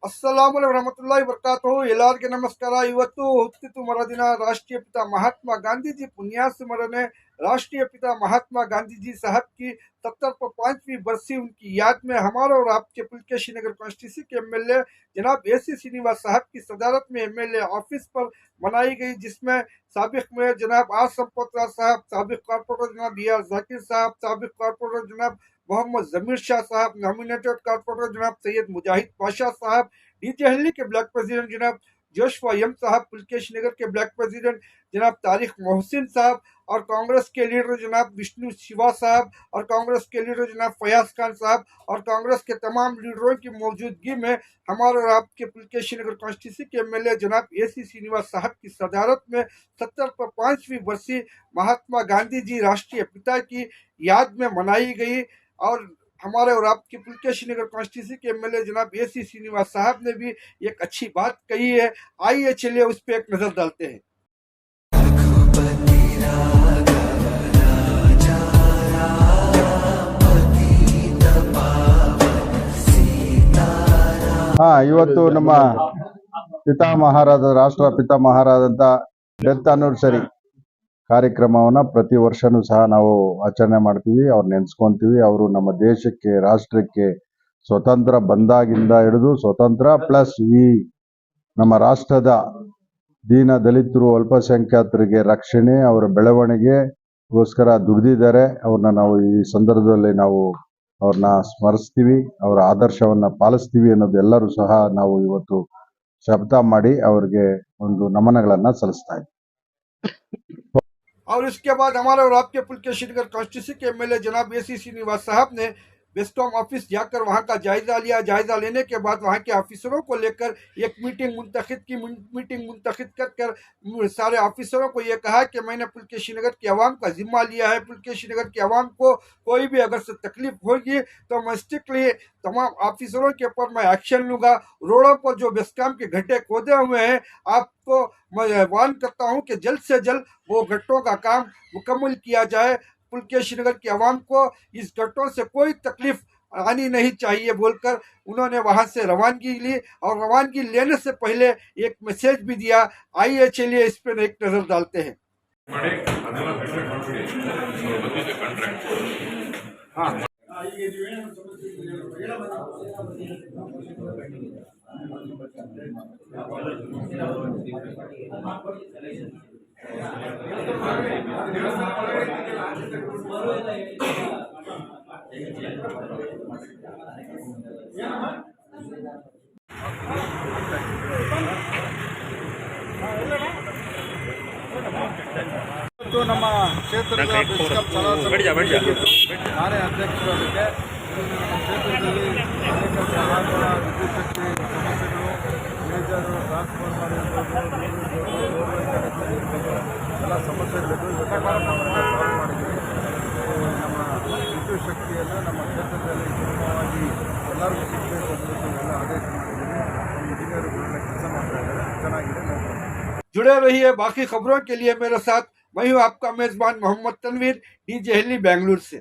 ಅಸ್ಸಲಾಮು ಅಲೈಕುಂ ವರಹಮತುಲ್ಲಾಹಿ ವಬರಕಾತುಹು. ಎಲ್ಲರಿಗೆ ನಮಸ್ಕಾರ. ಇವತ್ತು ಹುಟ್ಟಿತು ಮರದಿನ राष्ट्रीय पिता महात्मा गांधी जी पुण्यास्मरण राष्ट्रीय पिता महात्मा गांधी जी साहब की 75वीं बरसी उनकी याद में हमारा और आपके पुलकेशी नगर कॉन्स्टिट्यूंसी के एमएलए जनाब AC श्रीनिवास साहब की सदारत में एमएलए ऑफिस पर मनाई गई, जिसमें साबिक मेयर जनाब आर संपत राज साहब, साबिक कॉर्पोरेटर जनाब BR जाकिर साहब, साबिक कॉर्पोरेटर जनाब मोहम्मद जमीर शाह साहब, नॉमिनेटेड कॉर्पोरेटर जनाब सैयद मुजाहिद पाशा साहब, डीजे के ब्लॉक प्रेसिडेंट जनाब जोशवा यम साहब, पुलकेश नगर के ब्लॉक प्रेसिडेंट जनाब तारिक मोहसिन साहब और कांग्रेस के लीडर जनाब विष्णु शिवा साहब और कांग्रेस के लीडर जनाब फयाज खान साहब और कांग्रेस के तमाम लीडरों की मौजूदगी में हमारे और आपके पुलकेशी नगर कॉन्स्टिट्यूंसी के एमएलए जनाब AC श्रीनिवास साहब की सदारत में 75वीं बरसी महात्मा गांधी जी राष्ट्रीय पिता की याद में मनाई गई। और हमारे और आपके पुलकेशी नगर कॉन्स्टिट्यूंसी के एमएलए जनाब AC श्रीनिवास साहब ने भी एक अच्छी बात कही है। आइए चलिए उस पर एक नजर डालते हैं। ಇವತ್ತು ನಮ್ಮ ಪಿತಾಮಹರಾದ ರಾಷ್ಟ್ರ ಪಿತಾಮಹರಾದಂಥ ಡೆತ್ ಆನಿವರ್ಸರಿ ಕಾರ್ಯಕ್ರಮವನ್ನ ಪ್ರತಿ ವರ್ಷನೂ ಸಹ ನಾವು ಆಚರಣೆ ಮಾಡ್ತೀವಿ. ಅವ್ರು ನೆನೆಸ್ಕೊಂತೀವಿ. ಅವರು ನಮ್ಮ ದೇಶಕ್ಕೆ ರಾಷ್ಟ್ರಕ್ಕೆ ಸ್ವತಂತ್ರ ಬಂದಾಗಿಂದ ಹಿಡಿದು ಸ್ವತಂತ್ರ ಪ್ಲಸ್ ಈ ನಮ್ಮ ರಾಷ್ಟ್ರದ ದೀನ ದಲಿತರು ಅಲ್ಪಸಂಖ್ಯಾತರಿಗೆ ರಕ್ಷಣೆ ಅವರ ಬೆಳವಣಿಗೆಗೋಸ್ಕರ ದುಡಿದಿದ್ದಾರೆ. ಅವ್ರನ್ನ ನಾವು ಈ ಸಂದರ್ಭದಲ್ಲಿ ನಾವು ಅವ್ರನ್ನ ಸ್ಮರಿಸ್ತೀವಿ, ಅವರ ಆದರ್ಶವನ್ನ ಪಾಲಿಸ್ತೀವಿ ಅನ್ನೋದು ಎಲ್ಲರೂ ಸಹ ನಾವು ಇವತ್ತು ಶಪಥ ಮಾಡಿ ಅವ್ರಿಗೆ ಒಂದು ನಮನಗಳನ್ನ ಸಲ್ಲಿಸ್ತಾ ಇದ್ದೀವಿ। और इसके बाद हमारे और आपके पुलकेशी नगर कॉन्स्टिट्यूंसी के एमएलए जनाब AC श्रीनिवास साहब ने बेस्कॉम ऑफिस जाकर वहां का जायजा लिया। जायजा लेने के बाद वहां के ऑफिसरों को लेकर एक मीटिंग मुंतखिद कर सारे ऑफिसरों को ये कहा कि मैंने पुलकेशी नगर की आवाम का जिम्मा लिया है। पुलकेशी नगर की आवाम को कोई भी अगर से तकलीफ होगी तो मैं स्ट्रिक्टली तमाम ऑफिसरों के ऊपर मैं एक्शन लूंगा। रोडों पर जो बेस्कॉम के गड्ढे खोदे हुए हैं, आपको मैं आह्वान करता हूं कि जल्द से जल्द वो गड्ढों का काम मुकम्मल किया जाए। पुलकेशी नगर की आवाम को इस गड्ढों से कोई तकलीफ आनी नहीं चाहिए बोलकर उन्होंने वहां से रवानगी ली। और रवानगी लेने से पहले एक मैसेज भी दिया। आइए चलिए इस पर एक नजर डालते हैं। ನಮ್ಮ ಕ್ಷೇತ್ರದ ನಾನೇ ಅಧ್ಯಕ್ಷರಾಗಿದ್ದೆ। ಕ್ಷೇತ್ರದಲ್ಲಿ ಅನೇಕ ಗ್ರಾಹಕರ ವಿದ್ಯುತ್ ಶಕ್ತಿ ಸಮಸ್ಯೆಗಳು, ಮೇಜರ್ ಟ್ರಾನ್ಸ್ಫಾರ್ಮರ್ ಎಲ್ಲ ಸಮಸ್ಯೆಗಳಿದ್ದು ಇವತ್ತು ಸಾಲ್ವ್ ಮಾಡಿದ್ದೀವಿ। ನಮ್ಮ ವಿದ್ಯುತ್ ಶಕ್ತಿಯನ್ನು ನಮ್ಮ ಕ್ಷೇತ್ರದಲ್ಲಿ ಸುಗಮವಾಗಿ ಎಲ್ಲರಿಗೂ ಸಿಗಬೇಕು ಅನ್ನೋದು ಎಲ್ಲ ಆದೇಶ ಮಾಡಿದ್ದೀವಿ। ಇಂಜಿನಿಯರ್ಗಳೆಲ್ಲ ಕೆಲಸ ಮಾಡ್ತಾ ಇದ್ದಾರೆ, ಚೆನ್ನಾಗಿದೆ। जुड़े रहिए बाकी खबरों के लिए मेरे साथ। मैं हूँ आपका मेजबान मोहम्मद तनवीर, डीजे बेंगलुरु से।